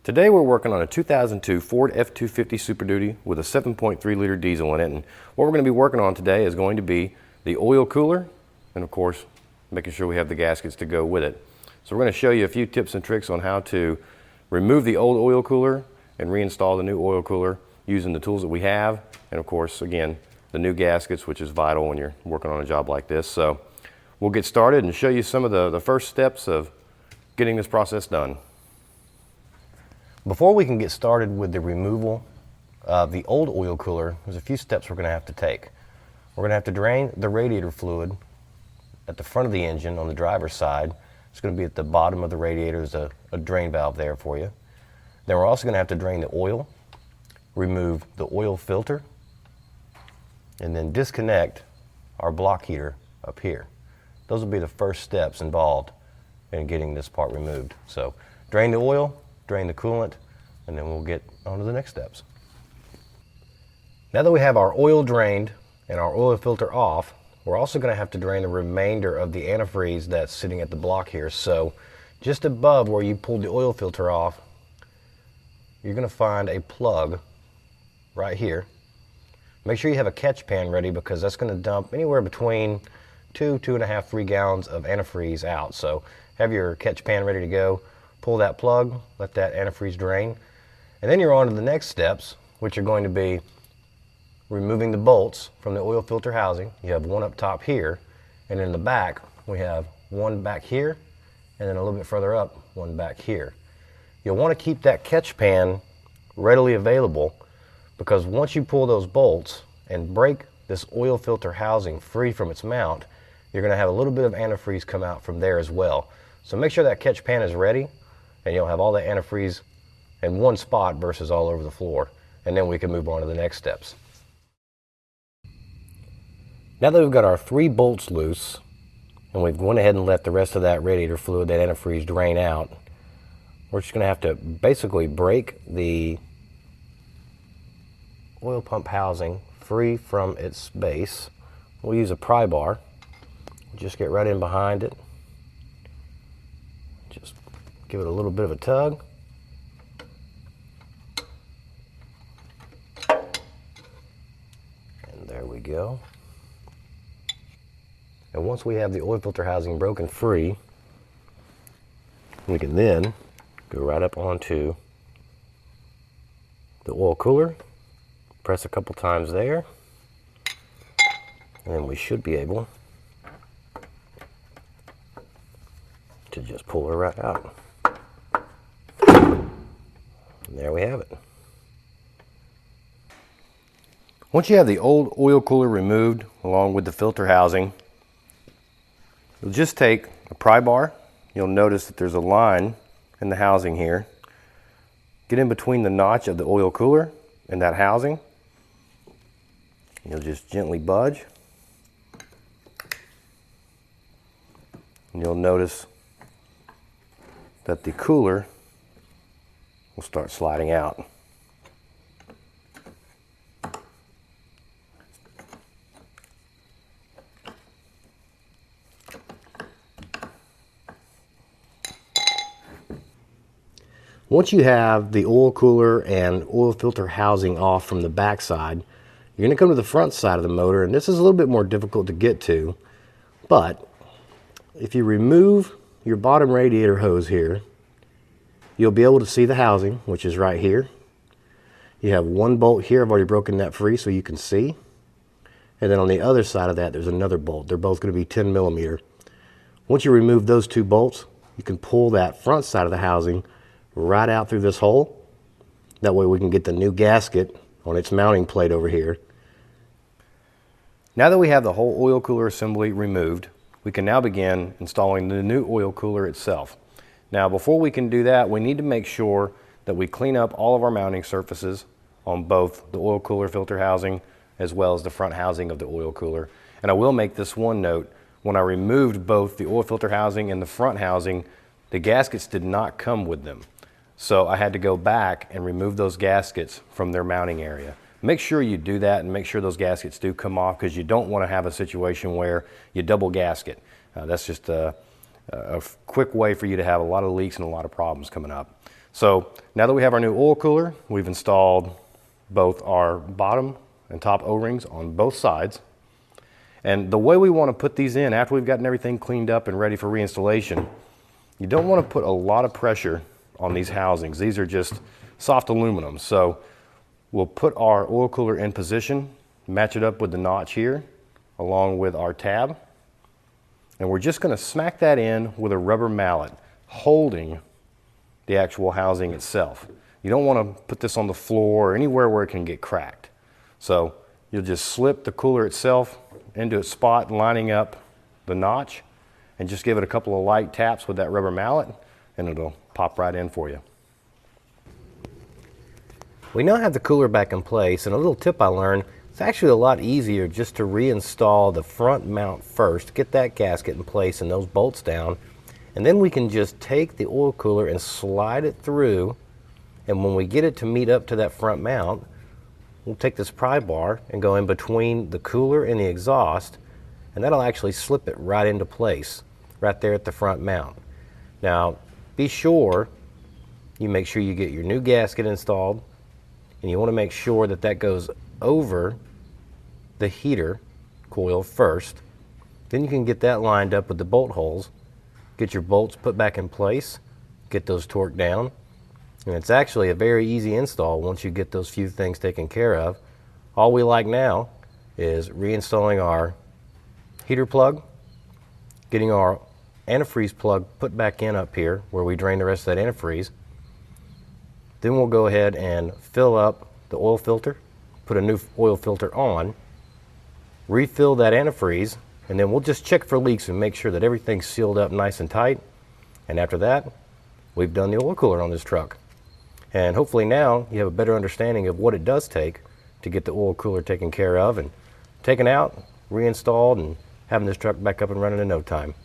Today we're working on a 2002 Ford F-250 Super Duty with a 7.3 liter diesel in it, and what we're going to be working on today is going to be the oil cooler and of course making sure we have the gaskets to go with it. So we're going to show you a few tips and tricks on how to remove the old oil cooler and reinstall the new oil cooler using the tools that we have, and of course again the new gaskets, which is vital when you're working on a job like this. So we'll get started and show you some of the first steps of getting this process done. Before we can get started with the removal of the old oil cooler, there's a few steps we're going to have to take. We're going to have to drain the radiator fluid at the front of the engine on the driver's side. It's going to be at the bottom of the radiator. There's a drain valve there for you. Then we're also going to have to drain the oil, remove the oil filter, and then disconnect our block heater up here. Those will be the first steps involved in getting this part removed. So drain the oil, drain the coolant, and then we'll get on to the next steps. Now that we have our oil drained and our oil filter off, we're also going to have to drain the remainder of the antifreeze that's sitting at the block here. So just above where you pulled the oil filter off, you're going to find a plug right here. Make sure you have a catch pan ready because that's going to dump anywhere between 2.5, 3 gallons of antifreeze out. So have your catch pan ready to go. Pull that plug, let that antifreeze drain, and then you're on to the next steps, which are going to be removing the bolts from the oil filter housing. You have one up top here, and in the back we have one back here, and then a little bit further up, one back here. You'll want to keep that catch pan readily available because once you pull those bolts and break this oil filter housing free from its mount, you're going to have a little bit of antifreeze come out from there as well. So make sure that catch pan is ready, and you'll have all the antifreeze in one spot versus all over the floor. And then we can move on to the next steps. Now that we've got our 3 bolts loose, and we've gone ahead and let the rest of that radiator fluid, that antifreeze, drain out, we're just going to have to basically break the oil pump housing free from its base. We'll use a prybar. Just get right in behind it. Just give it a little bit of a tug. And there we go. And once we have the oil filter housing broken free, we can then go right up onto the oil cooler, press a couple times there, and then we should be able to just pull her right out. And there we have it. Once you have the old oil cooler removed along with the filter housing, you'll just take a pry bar. You'll notice that there's a line in the housing here. Get in between the notch of the oil cooler and that housing. You'll just gently budge. And you'll notice that the cooler will start sliding out. Once you have the oil cooler and oil filter housing off from the back side, you're going to come to the front side of the motor, and this is a little bit more difficult to get to, but if you remove your bottom radiator hose here, you'll be able to see the housing, which is right here. You have one bolt here. I've already broken that free so you can see. And then on the other side of that, there's another bolt. They're both going to be 10 millimeter. Once you remove those 2 bolts, you can pull that front side of the housing right out through this hole. That way we can get the new gasket on its mounting plate over here. Now that we have the whole oil cooler assembly removed, we can now begin installing the new oil cooler itself. Now before we can do that, we need to make sure that we clean up all of our mounting surfaces on both the oil cooler filter housing as well as the front housing of the oil cooler. And I will make this one note: when I removed both the oil filter housing and the front housing, the gaskets did not come with them. So I had to go back and remove those gaskets from their mounting area. Make sure you do that and make sure those gaskets do come off, because you don't want to have a situation where you double gasket. That's just a quick way for you to have a lot of leaks and a lot of problems coming up. So now that we have our new oil cooler, we've installed both our bottom and top O-rings on both sides. And the way we want to put these in after we've gotten everything cleaned up and ready for reinstallation, you don't want to put a lot of pressure on these housings. These are just soft aluminum. So we'll put our oil cooler in position, match it up with the notch here, along with our tab. And we're just going to smack that in with a rubber mallet, holding the actual housing itself. You don't want to put this on the floor or anywhere where it can get cracked. So you'll just slip the cooler itself into its spot, lining up the notch, and just give it a couple of light taps with that rubber mallet, and it'll pop right in for you. We now have the cooler back in place, and a little tip I learned, it's actually a lot easier just to reinstall the front mount first, get that gasket in place and those bolts down, and then we can just take the oil cooler and slide it through, and when we get it to meet up to that front mount, we'll take this pry bar and go in between the cooler and the exhaust, and that'll actually slip it right into place, right there at the front mount. Now, be sure you make sure you get your new gasket installed, and you want to make sure that that goes over the heater coil first. Then you can get that lined up with the bolt holes, get your bolts put back in place, get those torqued down, and it's actually a very easy install once you get those few things taken care of. All we like now is reinstalling our heater plug, getting our antifreeze plug put back in up here where we drain the rest of that antifreeze. Then we'll go ahead and fill up the oil filter, put a new oil filter on, refill that antifreeze, and then we'll just check for leaks and make sure that everything's sealed up nice and tight. And after that, we've done the oil cooler on this truck. And hopefully now you have a better understanding of what it does take to get the oil cooler taken care of and taken out, reinstalled, and having this truck back up and running in no time.